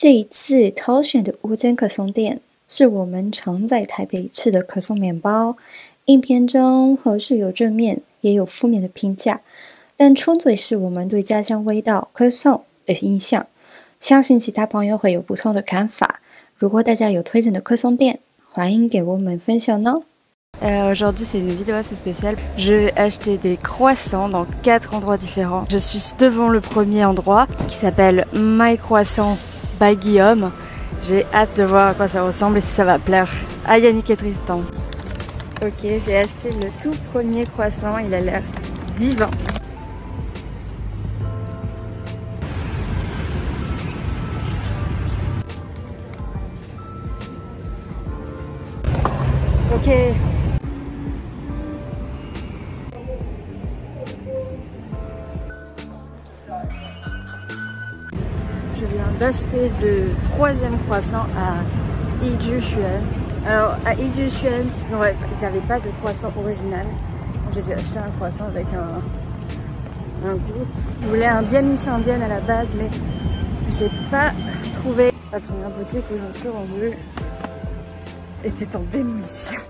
这一次挑选的无针可颂店是我们常在台北吃的可颂面包。影片中或是有正面也有负面的评价，但纯粹是我们对家乡味道可颂的印象。相信其他朋友会有不同的看法。如果大家有推荐的可颂店，欢迎给我们分享哦。Aujourd'hui, c'est une vidéo assez spéciale. Je vais acheter des croissants dans 4 endroits différents. Je suis devant le premier endroit qui s'appelle My Croissant by Guillaume. J'ai hâte de voir à quoi ça ressemble et si ça va plaire à Yannick et Tristan. Ok, j'ai acheté le tout premier croissant. Il a l'air divin. Ok. Je viens d'acheter le 3e croissant à Yijuxuan. Alors à Yijuxuan, ils n'avaient pas de croissant original. J'ai dû acheter un croissant avec un goût. Je voulais un Biennichandian à la base, mais j'ai pas trouvé. La première boutique où je me suis rendue était en démolition.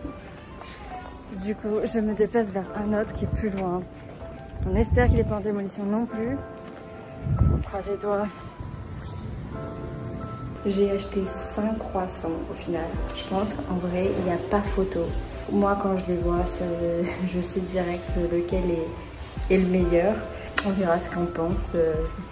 Du coup, je me déplace vers un autre qui est plus loin. On espère qu'il n'est pas en démolition non plus. Croisez les doigts. J'ai acheté 5 croissants au final. Je pense qu'en vrai, il n'y a pas photo. Moi, quand je les vois, je sais direct lequel est le meilleur. On verra ce qu'en pensent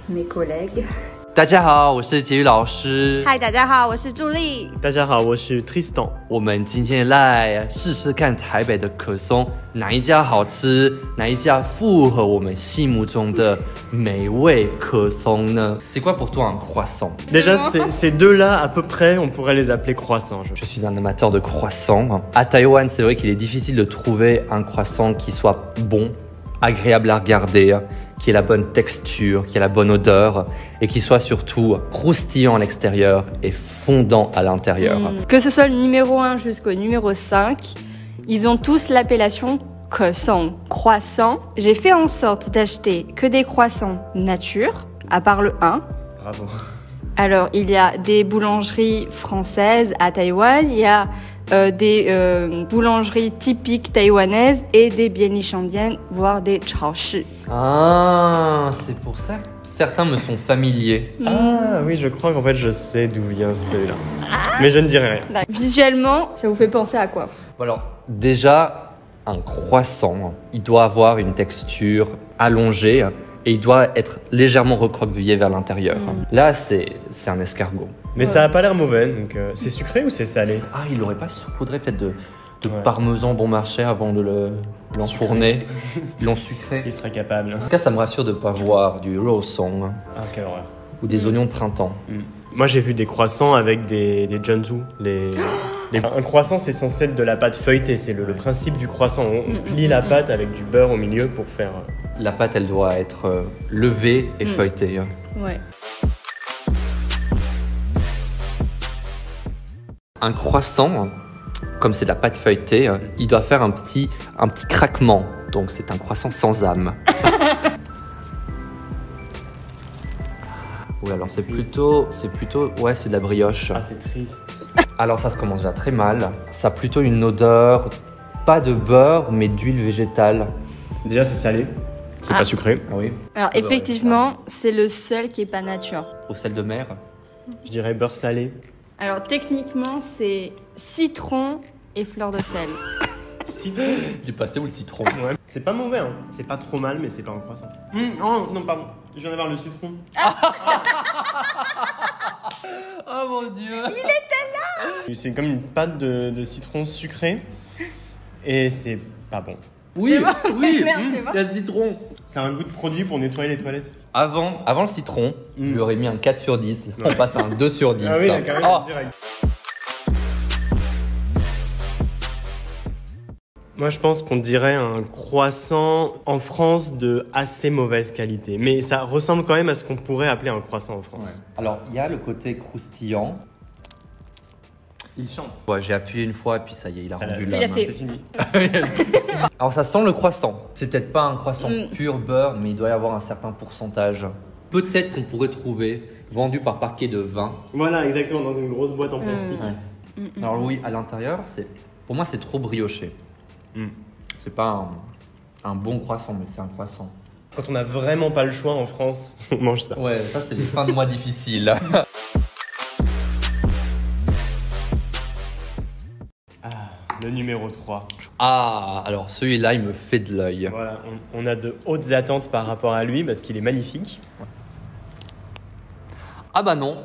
mes collègues. 大家好，我是杰宇老师。嗨，大家好，我是助力。大家好，我是 Tristan。我们今天来试试看台北的可颂哪一家好吃，哪一家符合我们心目中的美味可颂呢？ C'est quoi pour toi un croissant? Déjà, ces deux-là, à peu près, on pourrait les appeler croissants. Je suis un amateur de croissants. À Taïwan, c'est vrai qu'il est difficile de trouver un croissant qui soit bon, agréable à regarder, qui ait la bonne texture, qui ait la bonne odeur et qui soit surtout croustillant à l'extérieur et fondant à l'intérieur. Que ce soit le numéro 1 jusqu'au numéro 5, ils ont tous l'appellation kessong, croissant. J'ai fait en sorte d'acheter que des croissants nature, à part le 1. Bravo. Alors, il y a des boulangeries françaises à Taïwan, il y a des boulangeries typiques taïwanaises et des Biennichandian, voire des chaoshi. Ah, c'est pour ça que certains me sont familiers. Ah oui, je crois qu'en fait, je sais d'où vient celui-là. Mais je ne dirai rien. Visuellement, ça vous fait penser à quoi? Alors, déjà, un croissant, il doit avoir une texture allongée et il doit être légèrement recroquevillé vers l'intérieur. Là, c'est un escargot. Mais ça a pas l'air mauvais, donc c'est sucré ou c'est salé? Ah, il aurait pas saupoudré peut-être de parmesan bon marché avant de l'enfourner. Ils l'ont sucré. Il serait capable. En tout cas, ça me rassure de ne pas voir du rosong Ah, quelle horreur. ou des oignons de printemps. Moi, j'ai vu des croissants avec des junzu. Un croissant, c'est censé être de la pâte feuilletée. C'est le principe du croissant. On plie la pâte avec du beurre au milieu pour faire... La pâte, elle doit être levée et feuilletée. Ouais. Un croissant, comme c'est de la pâte feuilletée, il doit faire un petit craquement. Donc c'est un croissant sans âme. Oui, alors c'est plutôt, ouais, c'est de la brioche. Ah, c'est triste. Alors ça commence déjà très mal. Ça a plutôt une odeur, pas de beurre, mais d'huile végétale. Déjà, c'est salé. C'est pas sucré. Ah oui. Alors effectivement, c'est le seul qui est pas nature. Au sel de mer. Je dirais beurre salé. Alors techniquement, c'est citron et fleur de sel. Citron. Du passé ou le citron. Ouais. C'est pas mauvais, hein. C'est pas trop mal, mais c'est pas un croissant. Oh, non, pardon. Je viens d'avoir le citron. Oh mon dieu. Il était là. C'est comme une pâte de citron sucré. Et c'est pas bon. Oui, oui, Merde, il y a le citron. C'est un goût de produit pour nettoyer les toilettes. Avant le citron, je lui aurais mis un 4 sur 10. Là, on passe à un 2 sur 10. Ah oui, carrément, Oh. direct. Moi, je pense qu'on dirait un croissant en France de assez mauvaise qualité. Mais ça ressemble quand même à ce qu'on pourrait appeler un croissant en France. Alors, il y a le côté croustillant. Il chante. Ouais, j'ai appuyé une fois et puis ça y est, il a Ça rendu l'a- Il a l'âme. fait- C'est fini. Alors, ça sent le croissant. C'est peut-être pas un croissant pur beurre, mais il doit y avoir un certain pourcentage. Peut-être qu'on pourrait trouver vendu par paquet de 20. Voilà, exactement, dans une grosse boîte en plastique. Alors oui, à l'intérieur, pour moi, c'est trop brioché. Mm. C'est pas un bon croissant, mais c'est un croissant. Quand on n'a vraiment pas le choix en France, on mange ça. Ouais, ça, c'est les fins de mois difficiles. Le numéro 3. Ah, alors celui-là, il me fait de l'œil. Voilà, on a de hautes attentes par rapport à lui parce qu'il est magnifique. Ah bah non.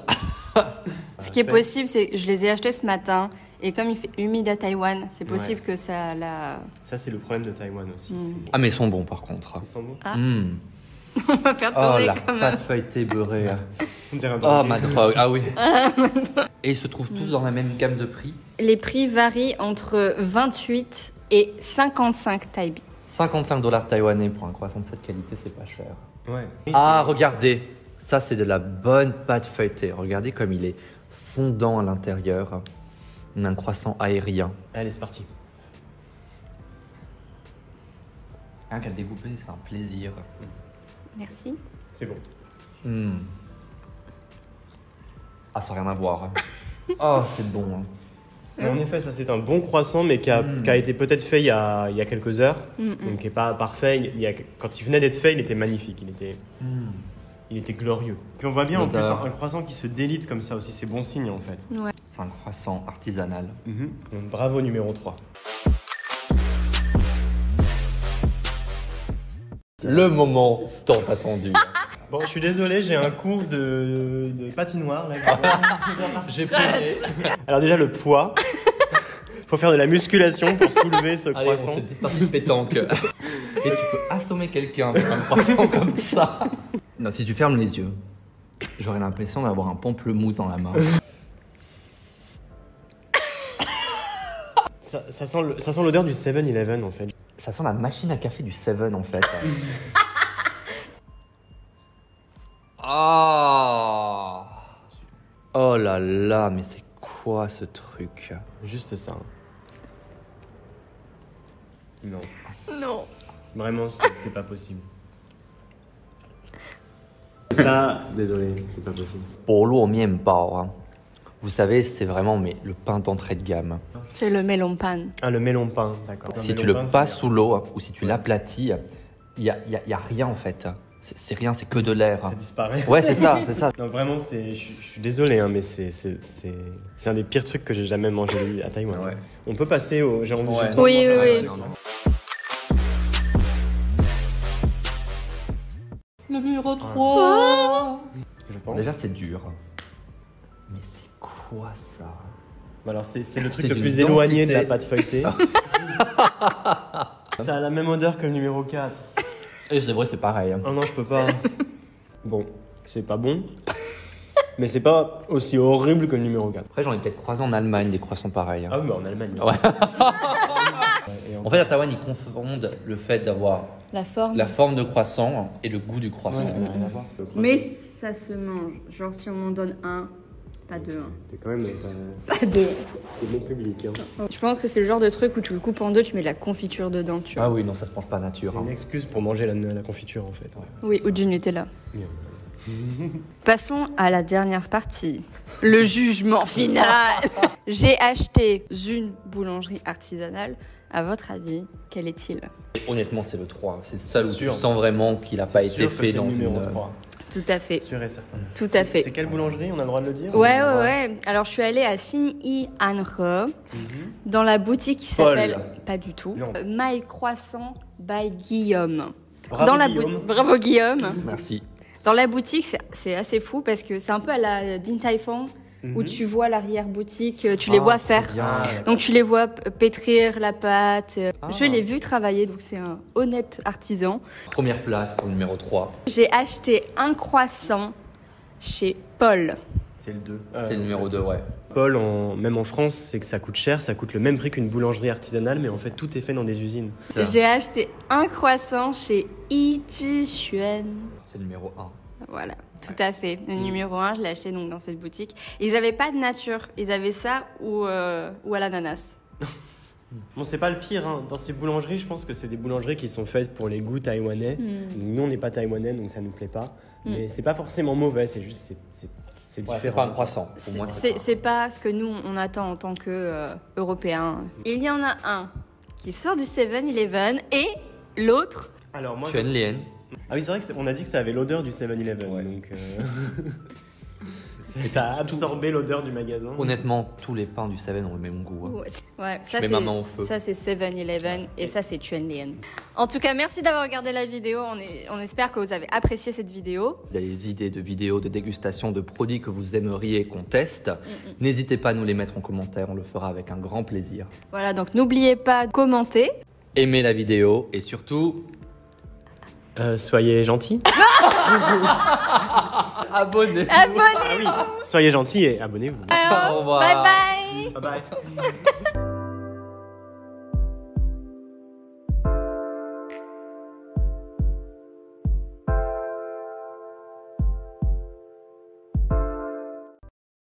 Ce qui est possible, c'est que je les ai achetés ce matin et comme il fait humide à Taïwan, c'est possible que ça la... Ça, c'est le problème de Taïwan aussi. c'est- Ah mais ils sont bons par contre. Ils sont bons. Ah. Mm. On va faire Oh tourner la comme pâte feuilletée beurrée. On dirait un Oh drogué. ma drogue. Ah oui. Et ils se trouvent tous dans la même gamme de prix. Les prix varient entre 28 et 55 taïbi. $55 taïwanais pour un croissant de cette qualité, c'est pas cher. Ouais. Ah, regardez. Ça, c'est de la bonne pâte feuilletée. Regardez comme il est fondant à l'intérieur. On a un croissant aérien. Allez, c'est parti. Rien qu'à le découper, c'est un plaisir. Merci. C'est bon. Mm. Ah, ça n'a rien à voir. Oh, c'est bon. Hein. Mais en effet, ça c'est un bon croissant, mais qui a été peut-être fait il y a quelques heures, donc qui n'est pas parfait. Quand il venait d'être fait, il était magnifique, il était glorieux. Puis on voit bien en plus L'odeur. un croissant qui se délite comme ça aussi, c'est bon signe en fait. C'est un croissant artisanal. Donc, bravo numéro 3. Le moment tant attendu. Bon, je suis désolé, j'ai un cours de patinoire là. J'ai payé. Alors déjà le poids, faut faire de la musculation pour soulever ce Allez, croissant. on s'était parti de pétanque. Et tu peux assommer quelqu'un avec un croissant comme ça. Non, si tu fermes les yeux, j'aurais l'impression d'avoir un pamplemousse dans la main. Ça sent l'odeur du 7-Eleven en fait. Ça sent la machine à café du Seven en fait. Ah. Oh là là, mais c'est quoi ce truc? Juste ça. Non. Non. Vraiment, c'est pas possible. Ça, désolé, c'est pas possible. Bolo mienbao, hein. Vous savez, c'est vraiment le pain d'entrée de gamme. C'est le melon pan. Ah, le melon pain, d'accord. Si tu le passes sous l'eau ou si tu l'aplatis, il y a rien en fait. C'est rien, c'est que de l'air. Ça disparaît. Ouais, c'est ça, c'est ça. Non, vraiment, je suis désolé, hein, mais c'est un des pires trucs que j'ai jamais mangé à Taïwan. Ouais. On peut passer au. J'ai envie Ouais. de Oui, oui, oui. Non, non. Le numéro 3. je pense. Déjà, c'est dur. Mais c'est quoi ça? Alors, c'est le truc C'est le d'une plus éloigné de la densité. pâte feuilletée. Ça a la même odeur que le numéro 4. Et c'est vrai, c'est pareil. Oh non, je peux pas. Bon, c'est pas bon. Mais c'est pas aussi horrible que le numéro 4. Après, j'en ai peut-être croisé en Allemagne des croissants pareils. Ah oui, mais en Allemagne. Ouais. Et En fait, à Taïwan, ils confondent le fait d'avoir La forme. la forme de croissant et le goût du croissant. Ouais, ça n'a rien à voir. Le croissant. Mais ça se mange. Genre si on m'en donne un, pas deux. T'es quand même Pas deux. t'es bon public. Hein. Je pense que c'est le genre de truc où tu le coupes en deux, tu mets de la confiture dedans, tu vois. Ah oui, non, ça se mange pas C'est nature. une excuse pour manger la confiture en fait. Ouais. Oui, ou du Nutella. Bien. Passons à la dernière partie. Le jugement final. J'ai acheté une boulangerie artisanale. À votre avis, quel est-il? Honnêtement, c'est le 3. C'est le seul où Sûr. tu sens vraiment qu'il n'a pas C'est été sûr que fait c'est le dans numéro une... 3. Tout à fait. Sûr et certain. Tout à fait. C'est quelle boulangerie? On a le droit de le dire? Ouais. Alors, je suis allée à Xin-Yi Anhe, dans la boutique qui Paul. s'appelle... Pas du tout. Non. My Croissant by Guillaume. Bravo, dans la Guillaume. Bravo Guillaume. Merci. Dans la boutique, c'est assez fou parce que c'est un peu à la Din Tai Fung où tu vois l'arrière-boutique, tu les vois faire. Donc tu les vois pétrir la pâte. Je l'ai vu travailler, donc c'est un honnête artisan. Première place pour le numéro 3. J'ai acheté un croissant chez Paul. C'est le 2. C'est le numéro 2, ouais. Paul, même en France, c'est que ça coûte cher. Ça coûte le même prix qu'une boulangerie artisanale, mais en fait, tout est fait dans des usines. Ça. J'ai acheté un croissant chez Yijixuan. C'est le numéro 1. Voilà, tout à fait. Le numéro 1, je l'ai acheté donc dans cette boutique. Ils n'avaient pas de nature. Ils avaient ça ou à l'ananas. Bon, c'est pas le pire. Hein. Dans ces boulangeries, je pense que c'est des boulangeries qui sont faites pour les goûts taïwanais. Donc, nous, on n'est pas taïwanais, donc ça nous plaît pas. Mais c'est pas forcément mauvais, c'est juste c'est Ouais, différent. c'est pas un croissant. Pour moi, C'est pas ce que nous on attend en tant que Européens. Il y en a un qui sort du 7-Eleven et l'autre. Alors moi, Chuan Lien. ah oui, c'est vrai qu'on a dit que ça avait l'odeur du 7-Eleven, Ouais. donc ça a absorbé l'odeur du magasin. Honnêtement, tous les pains du 7 ont le même goût. Hein. Ouais, ça mets c'est ma main au feu. ça c'est 7-Eleven et ça c'est Chuan Lien. En tout cas, merci d'avoir regardé la vidéo. On espère que vous avez apprécié cette vidéo. Des idées de vidéos de dégustation de produits que vous aimeriez qu'on teste, n'hésitez pas à nous les mettre en commentaire, on le fera avec un grand plaisir. Voilà, donc n'oubliez pas de commenter. Aimez la vidéo et surtout... Soyez gentils. Abonnez-vous. Abonnez-vous. Ah oui, soyez gentils et abonnez-vous. Au revoir. Bye bye. Bye bye.